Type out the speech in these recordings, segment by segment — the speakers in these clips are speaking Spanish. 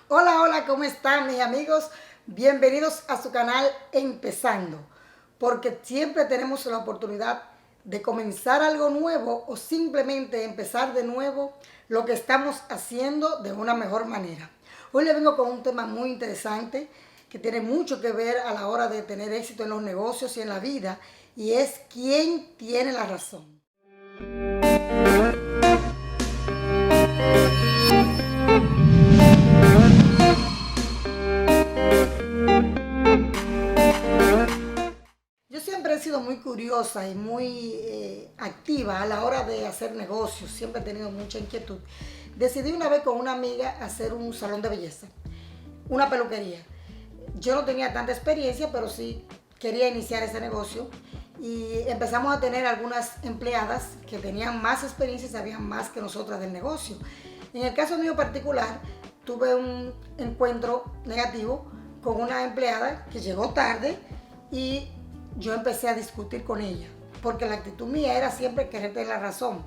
Hola, hola, ¿cómo están mis amigos? Bienvenidos a su canal Empezando, porque siempre tenemos la oportunidad de comenzar algo nuevo o simplemente empezar de nuevo lo que estamos haciendo de una mejor manera. Hoy les vengo con un tema muy interesante que tiene mucho que ver a la hora de tener éxito en los negocios y en la vida, y es quién tiene la razón. Yo siempre he sido muy curiosa y muy activa a la hora de hacer negocios, siempre he tenido mucha inquietud. Decidí una vez con una amiga hacer un salón de belleza, una peluquería. Yo no tenía tanta experiencia, pero sí quería iniciar ese negocio y empezamos a tener algunas empleadas que tenían más experiencia y sabían más que nosotras del negocio. En el caso mío particular, tuve un encuentro negativo con una empleada que llegó tarde y yo empecé a discutir con ella, porque la actitud mía era siempre querer tener la razón.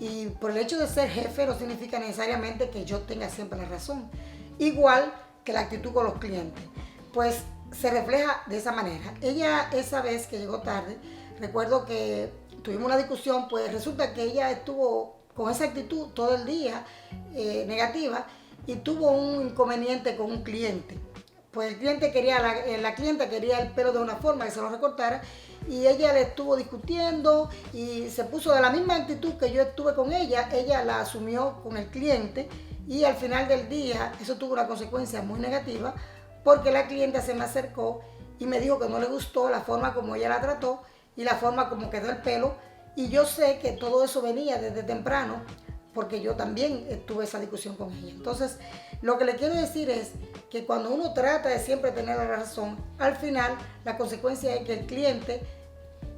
Y por el hecho de ser jefe no significa necesariamente que yo tenga siempre la razón. Igual que la actitud con los clientes. Pues se refleja de esa manera. Ella, esa vez que llegó tarde, recuerdo que tuvimos una discusión, pues resulta que ella estuvo con esa actitud todo el día negativa y tuvo un inconveniente con un cliente. Pues el cliente quería, la clienta quería el pelo de una forma que se lo recortara y ella le estuvo discutiendo y se puso de la misma actitud que yo estuve con ella la asumió con el cliente y al final del día eso tuvo una consecuencia muy negativa porque la clienta se me acercó y me dijo que no le gustó la forma como ella la trató y la forma como quedó el pelo, y yo sé que todo eso venía desde temprano porque yo también tuve esa discusión con ella. Entonces, lo que le quiero decir es que cuando uno trata de siempre tener la razón, al final la consecuencia es que el cliente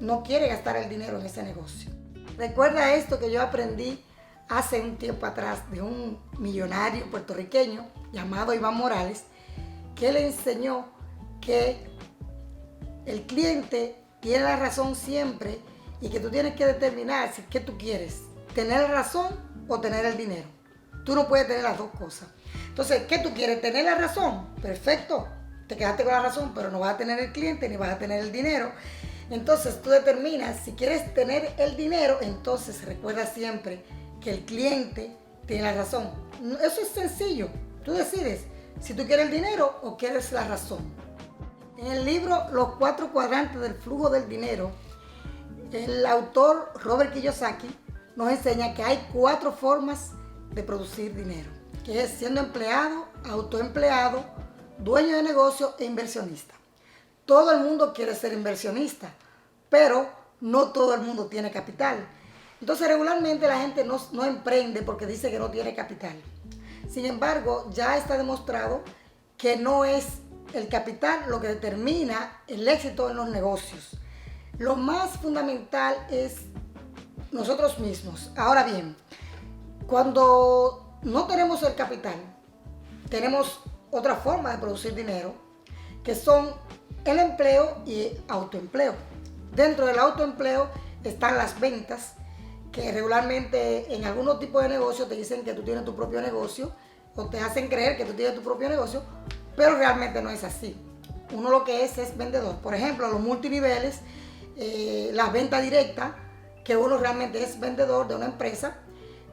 no quiere gastar el dinero en ese negocio. Recuerda esto que yo aprendí hace un tiempo atrás de un millonario puertorriqueño llamado Iván Morales, que le enseñó que el cliente tiene la razón siempre y que tú tienes que determinar si qué tú quieres, tener la razón o tener el dinero. Tú no puedes tener las dos cosas. Entonces, ¿qué tú quieres? ¿Tener la razón? Perfecto, te quedaste con la razón, pero no vas a tener el cliente ni vas a tener el dinero. Entonces tú determinas si quieres tener el dinero, entonces recuerda siempre que el cliente tiene la razón. Eso es sencillo, tú decides si tú quieres el dinero o quieres la razón. En el libro Los 4 cuadrantes del flujo del dinero, el autor Robert Kiyosaki nos enseña que hay 4 formas de producir dinero, que es siendo empleado, autoempleado, dueño de negocio e inversionista. Todo el mundo quiere ser inversionista, pero no todo el mundo tiene capital. Entonces regularmente la gente no emprende porque dice que no tiene capital. Sin embargo, ya está demostrado que no es el capital lo que determina el éxito en los negocios. Lo más fundamental es nosotros mismos. Ahora bien, cuando no tenemos el capital, tenemos otra forma de producir dinero, que son el empleo y autoempleo. Dentro del autoempleo están las ventas, que regularmente en algunos tipos de negocios te dicen que tú tienes tu propio negocio o te hacen creer que tú tienes tu propio negocio, pero realmente no es así. Uno lo que es vendedor. Por ejemplo, los multiniveles, las ventas directas, que uno realmente es vendedor de una empresa,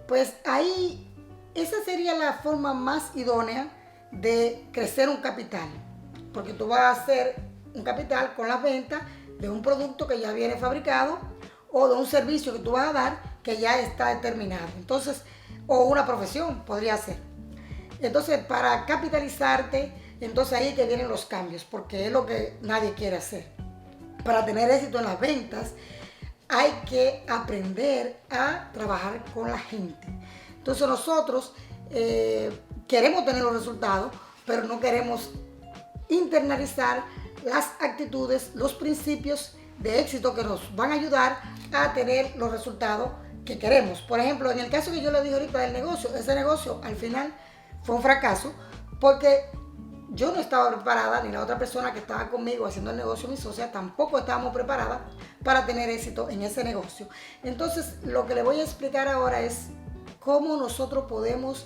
pues ahí esa sería la forma más idónea de crecer un capital, porque tú vas a hacer un capital con las ventas de un producto que ya viene fabricado o de un servicio que tú vas a dar que ya está determinado. Entonces, o una profesión podría ser. Entonces, para capitalizarte, entonces ahí que vienen los cambios, porque es lo que nadie quiere hacer. Para tener éxito en las ventas, hay que aprender a trabajar con la gente. Entonces nosotros queremos tener los resultados, pero no queremos internalizar las actitudes, los principios de éxito que nos van a ayudar a tener los resultados que queremos. Por ejemplo, en el caso que yo le dije ahorita del negocio, ese negocio al final fue un fracaso porque yo no estaba preparada, ni la otra persona que estaba conmigo haciendo el negocio, mi socia, tampoco estábamos preparadas para tener éxito en ese negocio. Entonces, lo que le voy a explicar ahora es cómo nosotros podemos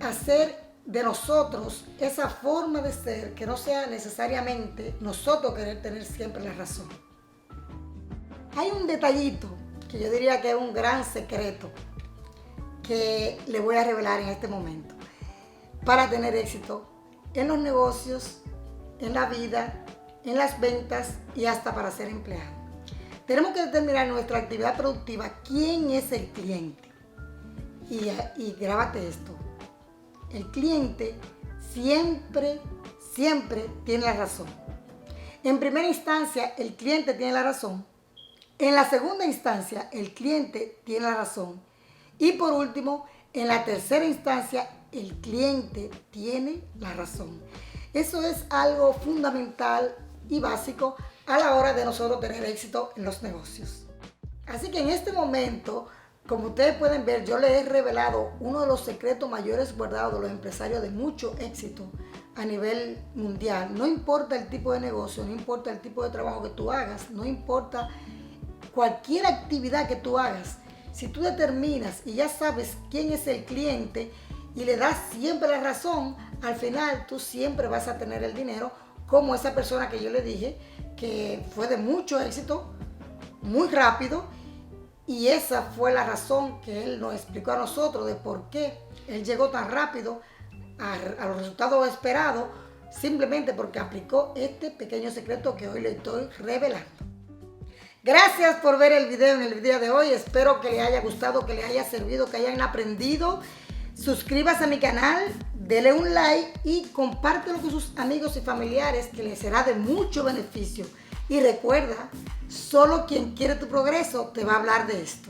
hacer de nosotros esa forma de ser, que no sea necesariamente nosotros querer tener siempre la razón. Hay un detallito que yo diría que es un gran secreto que le voy a revelar en este momento. Para tener éxito en los negocios, en la vida, en las ventas y hasta para ser empleado. Tenemos que determinar en nuestra actividad productiva quién es el cliente. Y grábate esto. El cliente siempre tiene la razón. En primera instancia, el cliente tiene la razón. En la segunda instancia, el cliente tiene la razón. Y por último, en la tercera instancia, el cliente tiene la razón. Eso es algo fundamental y básico a la hora de nosotros tener éxito en los negocios. Así que en este momento, como ustedes pueden ver, yo les he revelado uno de los secretos mayores guardados de los empresarios de mucho éxito a nivel mundial. No importa el tipo de negocio, no importa el tipo de trabajo que tú hagas, no importa cualquier actividad que tú hagas. Si tú determinas y ya sabes quién es el cliente y le das siempre la razón, al final tú siempre vas a tener el dinero, como esa persona que yo le dije, que fue de mucho éxito, muy rápido. Y esa fue la razón que él nos explicó a nosotros de por qué él llegó tan rápido a los resultados esperados, simplemente porque aplicó este pequeño secreto que hoy le estoy revelando. Gracias por ver el video en el día de hoy. Espero que les haya gustado, que les haya servido, que hayan aprendido. Suscríbase a mi canal, dele un like y compártelo con sus amigos y familiares, que les será de mucho beneficio. Y recuerda, solo quien quiere tu progreso te va a hablar de esto.